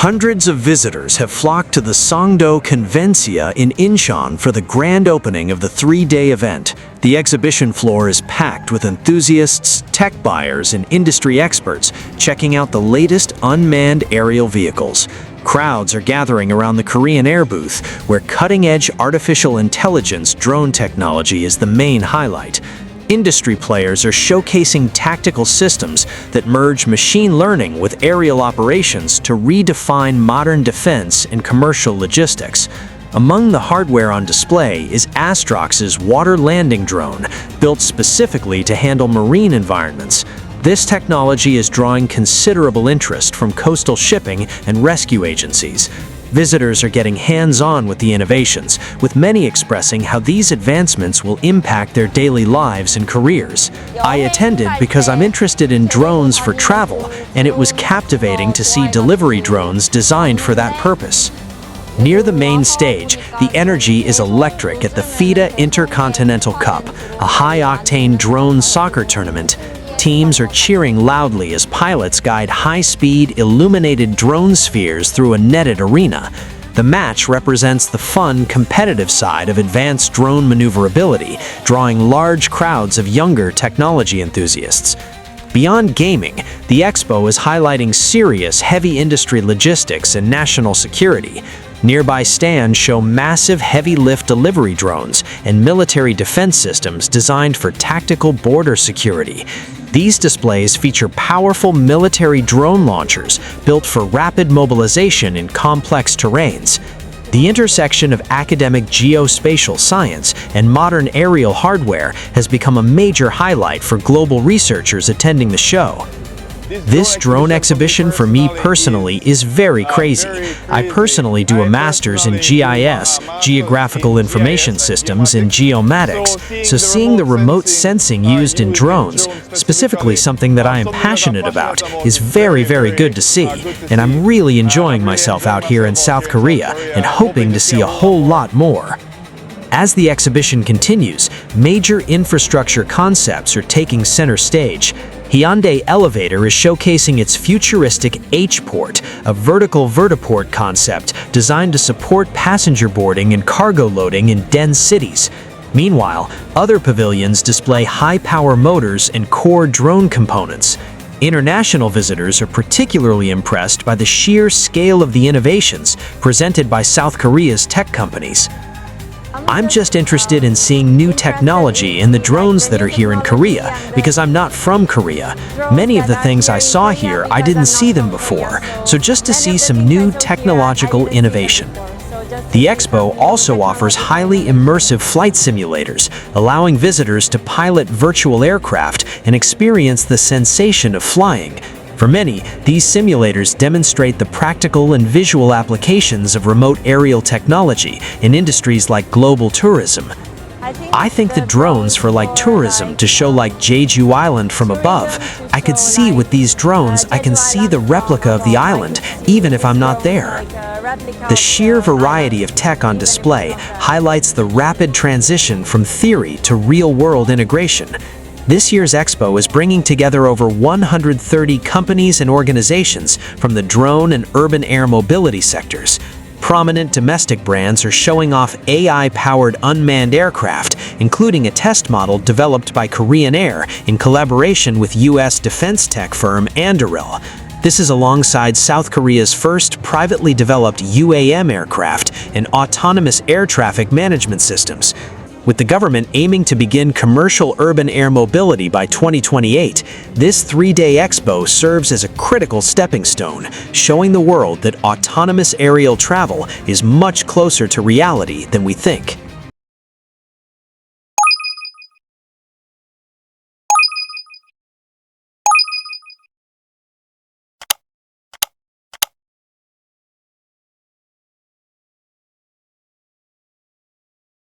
Hundreds of visitors have flocked to the Songdo Convensia in Incheon for the grand opening of the three-day event. The exhibition floor is packed with enthusiasts, tech buyers, and industry experts checking out the latest unmanned aerial vehicles. Crowds are gathering around the Korean Air booth, where cutting-edge artificial intelligence drone technology is the main highlight. Industry players are showcasing tactical systems that merge machine learning with aerial operations to redefine modern defense and commercial logistics. Among the hardware on display is Astrox's water landing drone, built specifically to handle marine environments. This technology is drawing considerable interest from coastal shipping and rescue agencies. Visitors are getting hands-on with the innovations, with many expressing how these advancements will impact their daily lives and careers. I attended because I'm interested in drones for travel, and it was captivating to see delivery drones designed for that purpose. Near the main stage, the energy is electric at the FIDA Intercontinental Cup, a high-octane drone soccer tournament. Teams are cheering loudly as pilots guide high-speed, illuminated drone spheres through a netted arena. The match represents the fun, competitive side of advanced drone maneuverability, drawing large crowds of younger technology enthusiasts. Beyond gaming, the expo is highlighting serious heavy industry logistics and national security. Nearby stands show massive heavy-lift delivery drones and military defense systems designed for tactical border security. These displays feature powerful military drone launchers built for rapid mobilization in complex terrains. The intersection of academic geospatial science and modern aerial hardware has become a major highlight for global researchers attending the show. This drone exhibition for me personally is very crazy. I personally do a master's in GIS, Geographical Information Systems, and Geomatics, so seeing the remote sensing used in drones, specifically something that I am passionate about, is very good to see, and I'm really enjoying myself out here in South Korea and hoping to see a whole lot more. As the exhibition continues, major infrastructure concepts are taking center stage. Hyundai Elevator is showcasing its futuristic H-port, a vertical vertiport concept designed to support passenger boarding and cargo loading in dense cities. Meanwhile, other pavilions display high-power motors and core drone components. International visitors are particularly impressed by the sheer scale of the innovations presented by South Korea's tech companies. I'm just interested in seeing new technology in the drones that are here in Korea because I'm not from Korea. Many of the things I saw here, I didn't see them before, so just to see some new technological innovation. The expo also offers highly immersive flight simulators, allowing visitors to pilot virtual aircraft and experience the sensation of flying. For many, these simulators demonstrate the practical and visual applications of remote aerial technology in industries like global tourism. I think the drones for tourism to show Jeju Island from above. I could see with these drones, I can see the replica of the island, even if I'm not there. The sheer variety of tech on display highlights the rapid transition from theory to real-world integration. This year's expo is bringing together over 130 companies and organizations from the drone and urban air mobility sectors. Prominent domestic brands are showing off AI-powered unmanned aircraft, including a test model developed by Korean Air in collaboration with U.S. defense tech firm Anduril. This is alongside South Korea's first privately developed UAM aircraft and autonomous air traffic management systems. With the government aiming to begin commercial urban air mobility by 2028, this three-day expo serves as a critical stepping stone, showing the world that autonomous aerial travel is much closer to reality than we think.